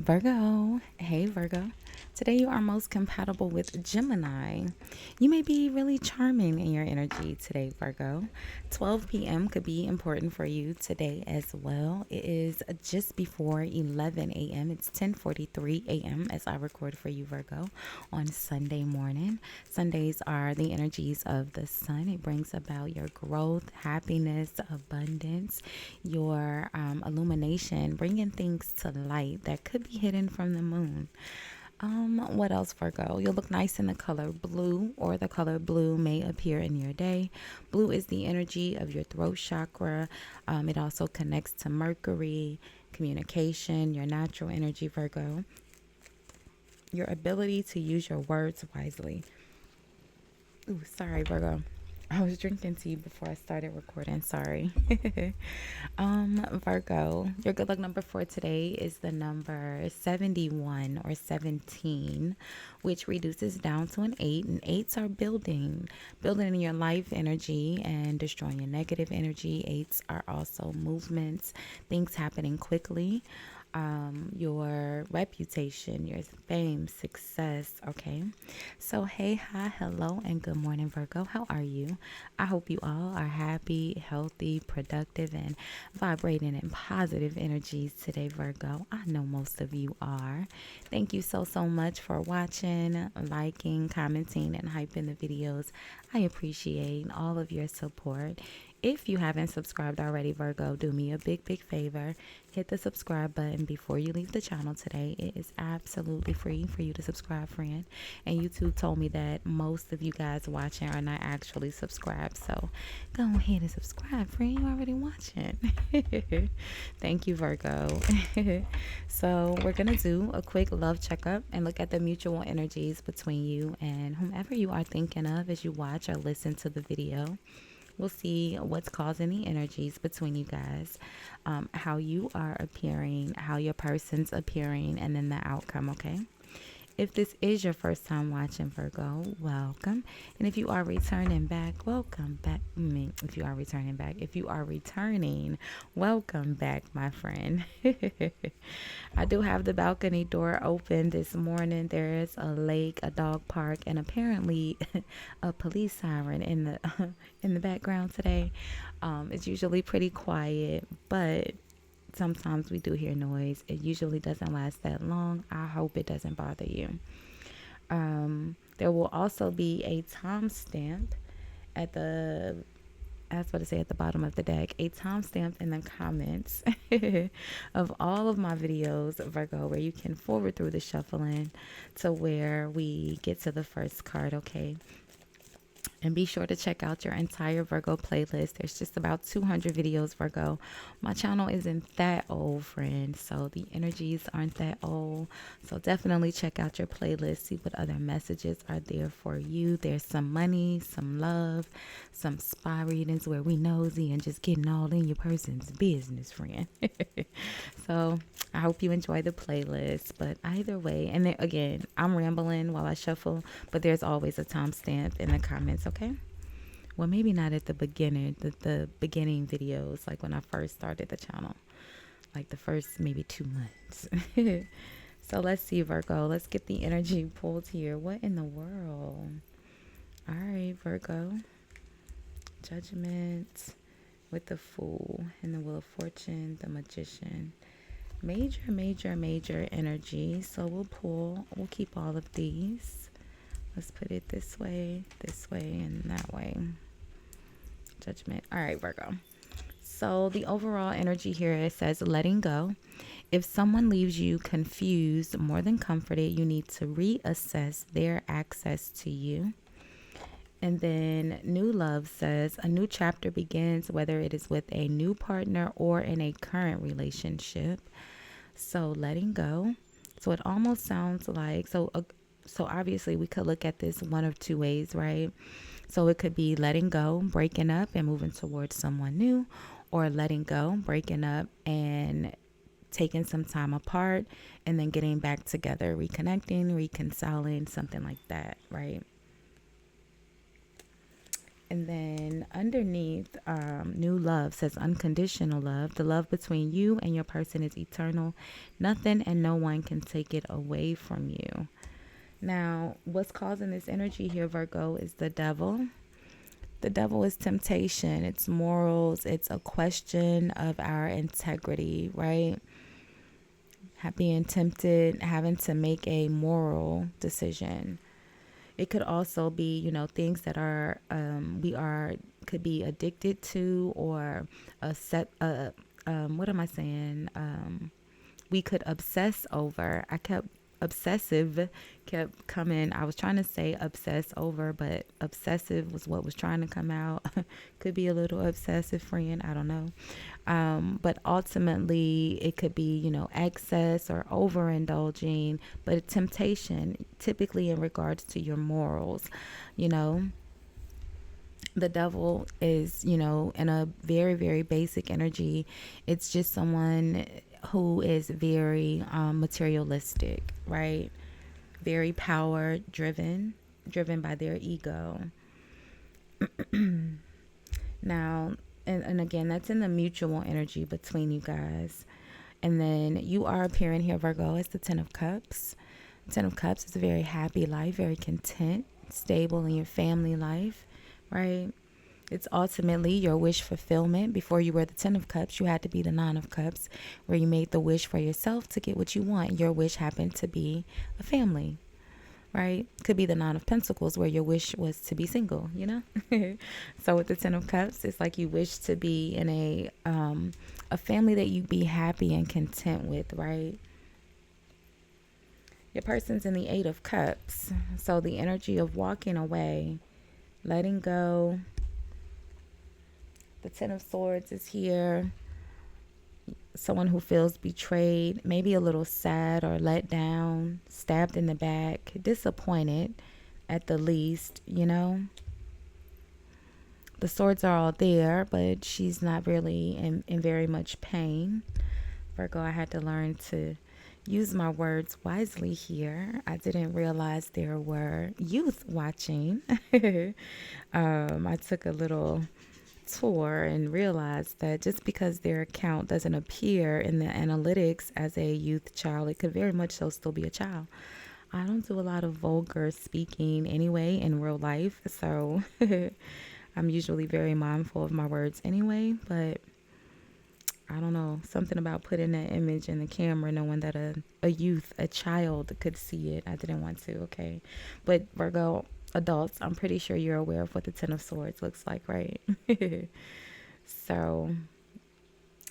Virgo, hey Virgo. Today you are most compatible with Gemini. You may be really charming in your energy today, Virgo. 12 p.m. could be important for you today as well. It is just before 11 a.m. It's 10:43 a.m. as I record for you, Virgo, on Sunday morning. Sundays are the energies of the sun. It brings about your growth, happiness, abundance, your illumination, bringing things to light that could be hidden from the moon. What else, Virgo? You'll look nice in the color blue, or the color blue may appear in your day. Blue is the energy of your throat chakra. It also connects to Mercury, communication, your natural energy, Virgo, your ability to use your words wisely. Ooh, sorry, Virgo. I was drinking tea before I started recording. Sorry. Virgo, your good luck number for today is the number 71 or 17, which reduces down to an 8. And eights are building in your life energy and destroying your negative energy. Eights are also movements, things happening quickly, your reputation, your fame, success. Okay. So, hey, hi, hello, and good morning, Virgo. How are you? I hope you all are happy, healthy, productive, and vibrating in positive energies today, Virgo. I know most of you are. Thank you so much for watching, liking, commenting, and hyping the videos. I appreciate all of your support. If you haven't subscribed already, Virgo, do me a big favor. Hit the subscribe button before you leave the channel today. It is absolutely free for you to subscribe, friend. And YouTube told me that most of you guys watching are not actually subscribed. So go ahead and subscribe, friend. You already watching. Thank you, Virgo. So we're going to do a quick love checkup and look at the mutual energies between you and whomever you are thinking of as you watch or listen to the video. We'll see what's causing the energies between you guys, how you are appearing, how your person's appearing, and then the outcome, okay? If this is your first time watching, Virgo, welcome. And if you are returning back, welcome back. If you are returning back, if you are returning, welcome back, my friend. I do have the balcony door open this morning. There is a lake, a dog park, and apparently a police siren in the in the background today. It's usually pretty quiet, but sometimes we do hear noise. It usually doesn't last that long. I hope it doesn't bother you. There will also be a timestamp at the, I was about to say at the bottom of the deck, a timestamp in the comments of all of my videos, Virgo, where you can forward through the shuffling to where we get to the first card, okay? And be sure to check out your entire Virgo playlist. There's just about 200 videos, Virgo. My channel isn't that old, friend, so the energies aren't that old. So definitely check out your playlist. See what other messages are there for you. There's some money, some love, some spy readings where we nosy and just getting all in your person's business, friend. So I hope you enjoy the playlist. But either way, and then, again, I'm rambling while I shuffle, but there's always a timestamp in the comments, okay? Well, maybe not at the beginning, the beginning videos, like when I first started the channel, like the first maybe 2 months. So let's see, Virgo. Let's get the energy pulled here. What in the world? All right, Virgo. Judgment with the Fool and the Wheel of Fortune, the Magician. Major energy. So we'll keep all of these. Let's put it this way, and that way. Judgment. All right, Virgo. So the overall energy here, it says letting go. If someone leaves you confused more than comforted, you need to reassess their access to you. And then New Love says a new chapter begins, whether it is with a new partner or in a current relationship. So letting go. So it almost sounds like, so obviously we could look at this one of two ways, right? So it could be letting go, breaking up and moving towards someone new, or letting go, breaking up and taking some time apart and then getting back together, reconnecting, reconciling, something like that, right? And then underneath, new love says unconditional love. The love between you and your person is eternal. Nothing and no one can take it away from you. Now, what's causing this energy here, Virgo, is the devil. The devil is temptation. It's morals. It's a question of our integrity, right? Being tempted, having to make a moral decision. It could also be, things that are could be addicted to, or what am I saying? We could obsess over. Obsessive kept coming. I was trying to say obsess over, but obsessive was what was trying to come out. Could be a little obsessive, friend. I don't know. But ultimately, it could be, excess or overindulging, but temptation, typically in regards to your morals. The devil is, in a very, very basic energy. It's just someone who is very materialistic, right? Very power driven by their ego. Now, and again, that's in the mutual energy between you guys. And then you are appearing here, Virgo, as the Ten of Cups. Ten of Cups is a very happy life, very content, stable in your family life, right? It's ultimately your wish fulfillment. Before you were the Ten of Cups, you had to be the Nine of Cups, where you made the wish for yourself to get what you want. Your wish happened to be a family, right? Could be the Nine of Pentacles, where your wish was to be single, So with the Ten of Cups, it's like you wish to be in a family that you be happy and content with, right? Your person's in the Eight of Cups. So the energy of walking away, letting go. The Ten of Swords is here. Someone who feels betrayed, maybe a little sad or let down, stabbed in the back, disappointed at the least, The swords are all there, but she's not really in very much pain. Virgo, I had to learn to use my words wisely here. I didn't realize there were youth watching. I took a little tour and realized that just because their account doesn't appear in the analytics as a youth child, it could very much so still be a child. I don't do a lot of vulgar speaking anyway in real life, so I'm usually very mindful of my words anyway, but I don't know, something about putting that image in the camera, knowing that a youth, a child could see it. I didn't want to, okay. But Virgo, adults, I'm pretty sure you're aware of what the Ten of Swords looks like, right? So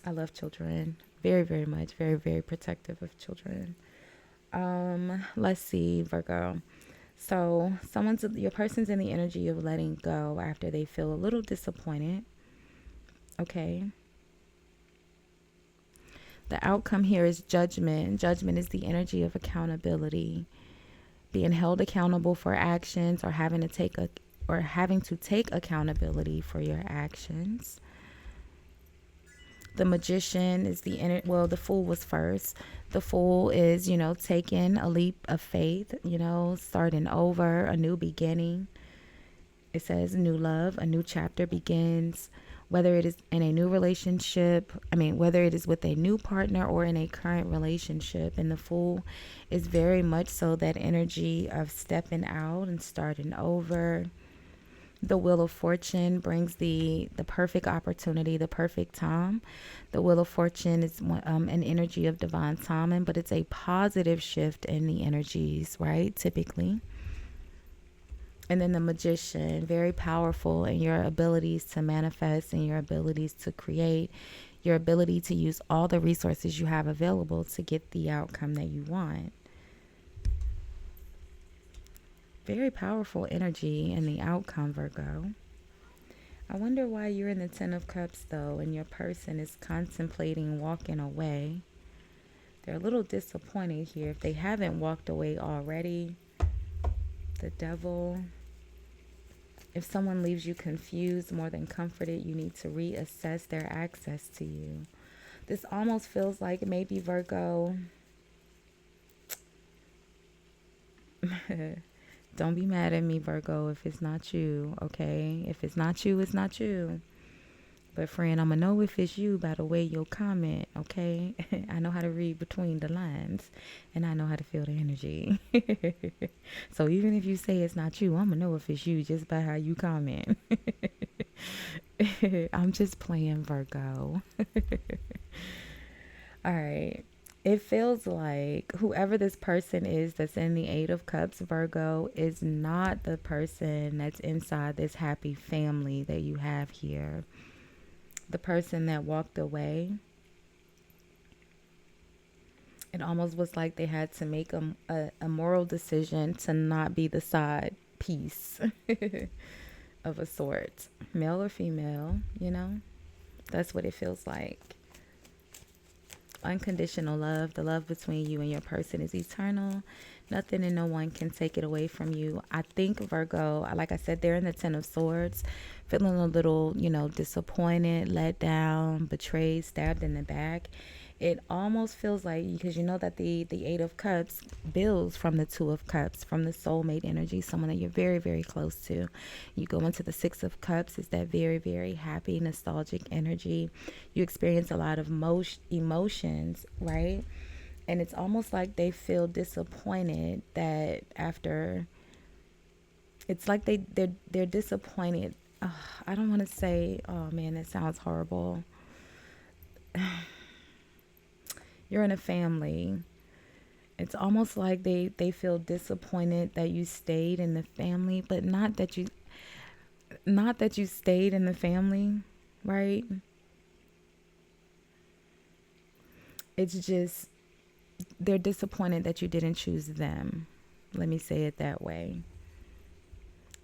I love children very, very much. Very, very protective of children. Let's see, Virgo. So your person's in the energy of letting go after they feel a little disappointed. Okay. The outcome here is judgment. Judgment is the energy of accountability. Being held accountable for actions, or having to take accountability for your actions. The Magician is the Fool was first. The Fool is, taking a leap of faith, starting over, a new beginning. It says new love, a new chapter begins. Whether it is in a new relationship, whether it is with a new partner or in a current relationship. And the Fool is very much so that energy of stepping out and starting over. The Wheel of Fortune brings the perfect opportunity, the perfect time. The Wheel of Fortune is an energy of divine timing, but it's a positive shift in the energies, right? Typically. And then the Magician, very powerful in your abilities to manifest and your abilities to create, your ability to use all the resources you have available to get the outcome that you want. Very powerful energy in the outcome, Virgo. I wonder why you're in the Ten of Cups, though, and your person is contemplating walking away. They're a little disappointed here if they haven't walked away already. The Devil. If someone leaves you confused more than comforted, you need to reassess their access to you. This almost feels like maybe Virgo. Don't be mad at me, Virgo, if it's not you, okay? If it's not you, it's not you. But friend, I'm going to know if it's you by the way you'll comment, okay? I know how to read between the lines, and I know how to feel the energy. So even if you say it's not you, I'm going to know if it's you just by how you comment. I'm just playing, Virgo. All right. It feels like whoever this person is that's in the Eight of Cups, Virgo, is not the person that's inside this happy family that you have here. The person that walked away, it almost was like they had to make a moral decision to not be the side piece of a sort. Male or female, you know? That's what it feels like. Unconditional love, the love between you and your person is eternal. Nothing and no one can take it away from you. I think Virgo, like I said, they're in the Ten of Swords, feeling a little, disappointed, let down, betrayed, stabbed in the back. It almost feels like, because you know that the Eight of Cups builds from the Two of Cups, from the soulmate energy, someone that you're very, very close to. You go into the Six of Cups, it's that very, very happy, nostalgic energy. You experience a lot of emotions, right? And it's almost like they feel disappointed that after, it's like they're disappointed. I don't want to say, oh man, that sounds horrible. You're in a family. It's almost like they feel disappointed that you stayed in the family, but not that you stayed in the family, right? It's just they're disappointed that you didn't choose them. Let me say it that way.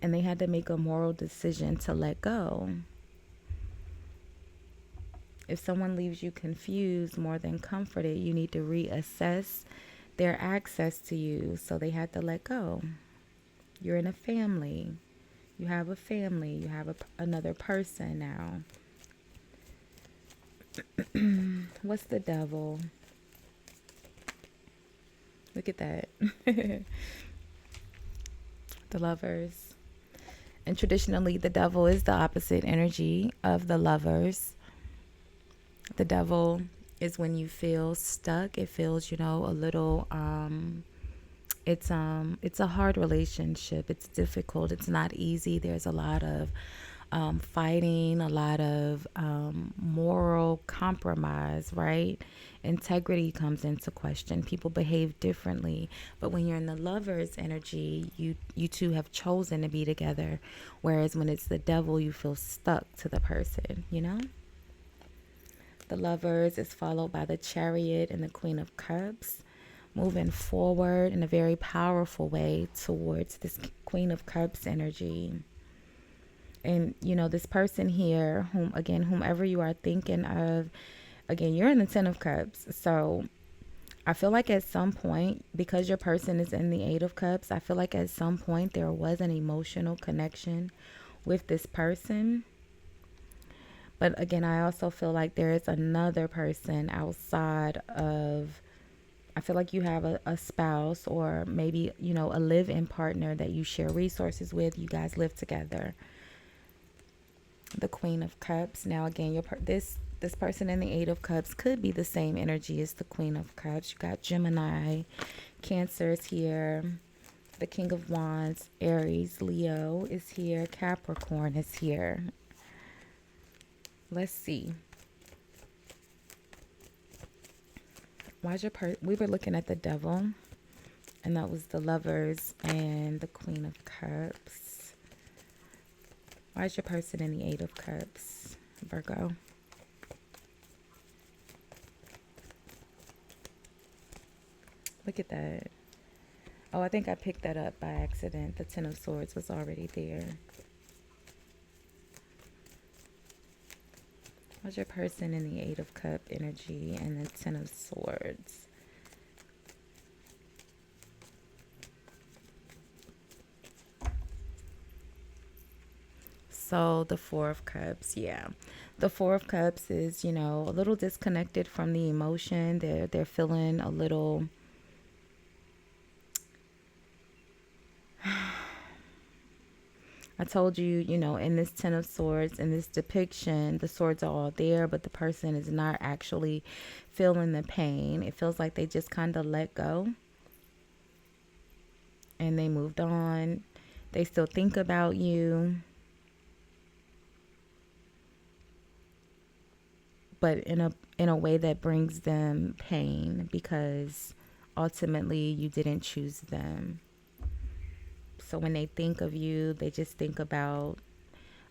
And they had to make a moral decision to let go. If someone leaves you confused more than comforted, you need to reassess their access to you. So they had to let go. You're in a family. You have a family. You have another person now. What's the devil? Look at that. The Lovers. And traditionally, the devil is the opposite energy of the Lovers. The devil is when you feel stuck. It feels, a little, it's a hard relationship. It's difficult. It's not easy. There's a lot of fighting, a lot of moral compromise, right? Integrity comes into question. People behave differently. But when you're in the Lover's energy, you two have chosen to be together. Whereas when it's the devil, you feel stuck to the person, The Lovers is followed by the Chariot and the Queen of Cups, moving forward in a very powerful way towards this Queen of Cups energy. And, this person here, whomever you are thinking of, again, you're in the Ten of Cups. So I feel like at some point, because your person is in the Eight of Cups, I feel like at some point there was an emotional connection with this person. But again, I also feel like there is another person outside of, I feel like you have a spouse or maybe, a live-in partner that you share resources with. You guys live together. The Queen of Cups. Now, again, this person in the Eight of Cups could be the same energy as the Queen of Cups. You got Gemini, Cancer is here. The King of Wands, Aries, Leo is here. Capricorn is here. Let's see. We were looking at the Devil, and that was the Lovers and the Queen of Cups. Why is your person in the Eight of Cups, Virgo? Look at that. Oh, I think I picked that up by accident. The Ten of Swords was already there. What's your person in the Eight of Cup energy and the Ten of Swords? So the Four of Cups, yeah. The Four of Cups is, a little disconnected from the emotion. They're feeling a little I told you, you know, in this Ten of Swords, in this depiction, the swords are all there, but the person is not actually feeling the pain. It feels like they just kind of let go and they moved on. They still think about you, but in a way that brings them pain, because ultimately you didn't choose them. So when they think of you, they just think about,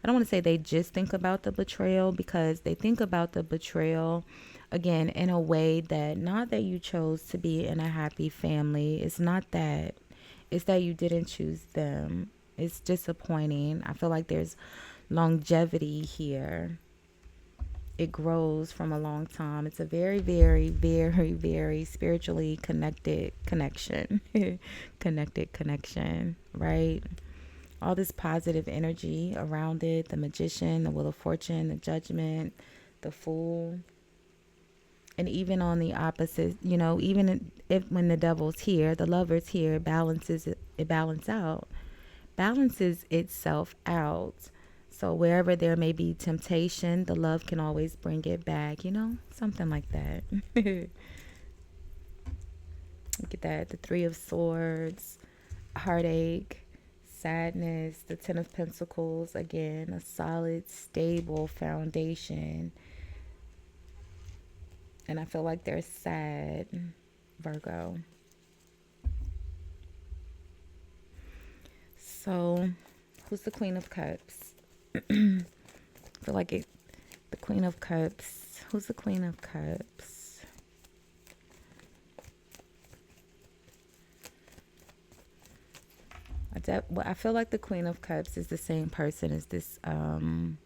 I don't want to say they just think about the betrayal, because they think about the betrayal again in a way that, not that you chose to be in a happy family. It's not that. It's that you didn't choose them. It's disappointing. I feel like there's longevity here. It grows from a long time. It's a very, very, very, very spiritually connected connection. Connected connection, right? All this positive energy around it, the Magician, the Wheel of Fortune, the Judgment, the Fool. And even on the opposite, you know, even if when the Devil's here, the Lover's here, balances balances itself out. So wherever there may be temptation, the love can always bring it back, you know, something like that. Look at that, the Three of Swords, heartache, sadness, the Ten of Pentacles, again, a solid, stable foundation. And I feel like they're sad, Virgo. So, who's the Queen of Cups? I feel like the Queen of Cups. Who's the Queen of Cups? I feel like the Queen of Cups is the same person as this, the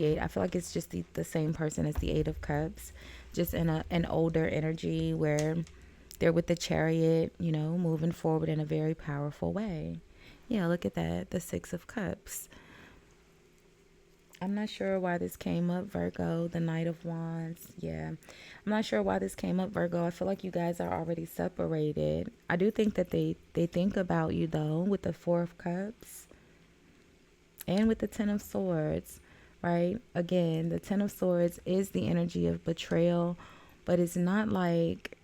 Eight. I feel like it's just the same person as the Eight of Cups, just in an older energy where they're with the Chariot, you know, moving forward in a very powerful way. Yeah, look at that, the Six of Cups. I'm not sure why this came up, Virgo. The Knight of Wands. Yeah. I'm not sure why this came up, Virgo. I feel like you guys are already separated. I do think that they think about you, though, with the Four of Cups and with the Ten of Swords, right? Again, the Ten of Swords is the energy of betrayal, but it's not like,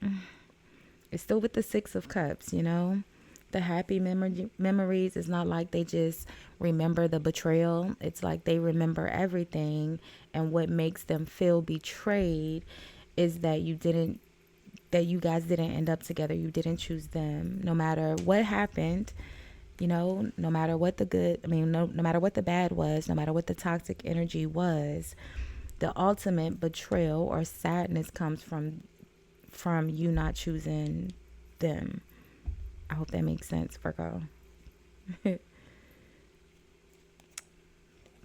it's still with the Six of Cups, you know? The happy memories is not like they just remember the betrayal. It's like they remember everything, and what makes them feel betrayed is that you guys didn't end up together. You didn't choose them. No matter what happened, you know, no matter what the good, no matter what the bad was, no matter what the toxic energy was, the ultimate betrayal or sadness comes from you not choosing them. I hope that makes sense, Virgo.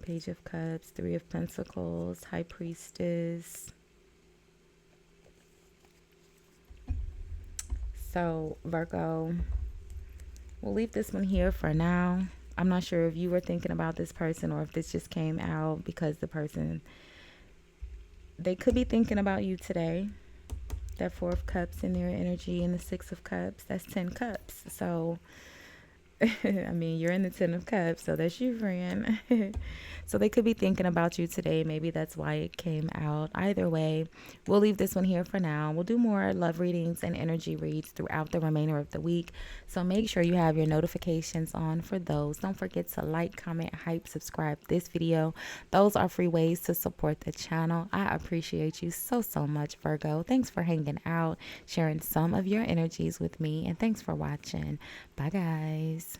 Page of Cups, Three of Pentacles, High Priestess. So, Virgo, we'll leave this one here for now. I'm not sure if you were thinking about this person or if this just came out because the person, they could be thinking about you today. That Four of Cups in their energy, and the Six of Cups, that's 10 cups. So, I mean, you're in the 10 of Cups, so that's your friend. So they could be thinking about you today. Maybe that's why it came out. Either way, we'll leave this one here for now. We'll do more love readings and energy reads throughout the remainder of the week. So make sure you have your notifications on for those. Don't forget to like, comment, hype, subscribe this video. Those are free ways to support the channel. I appreciate you so, so much, Virgo. Thanks for hanging out, sharing some of your energies with me, and thanks for watching. Bye, guys.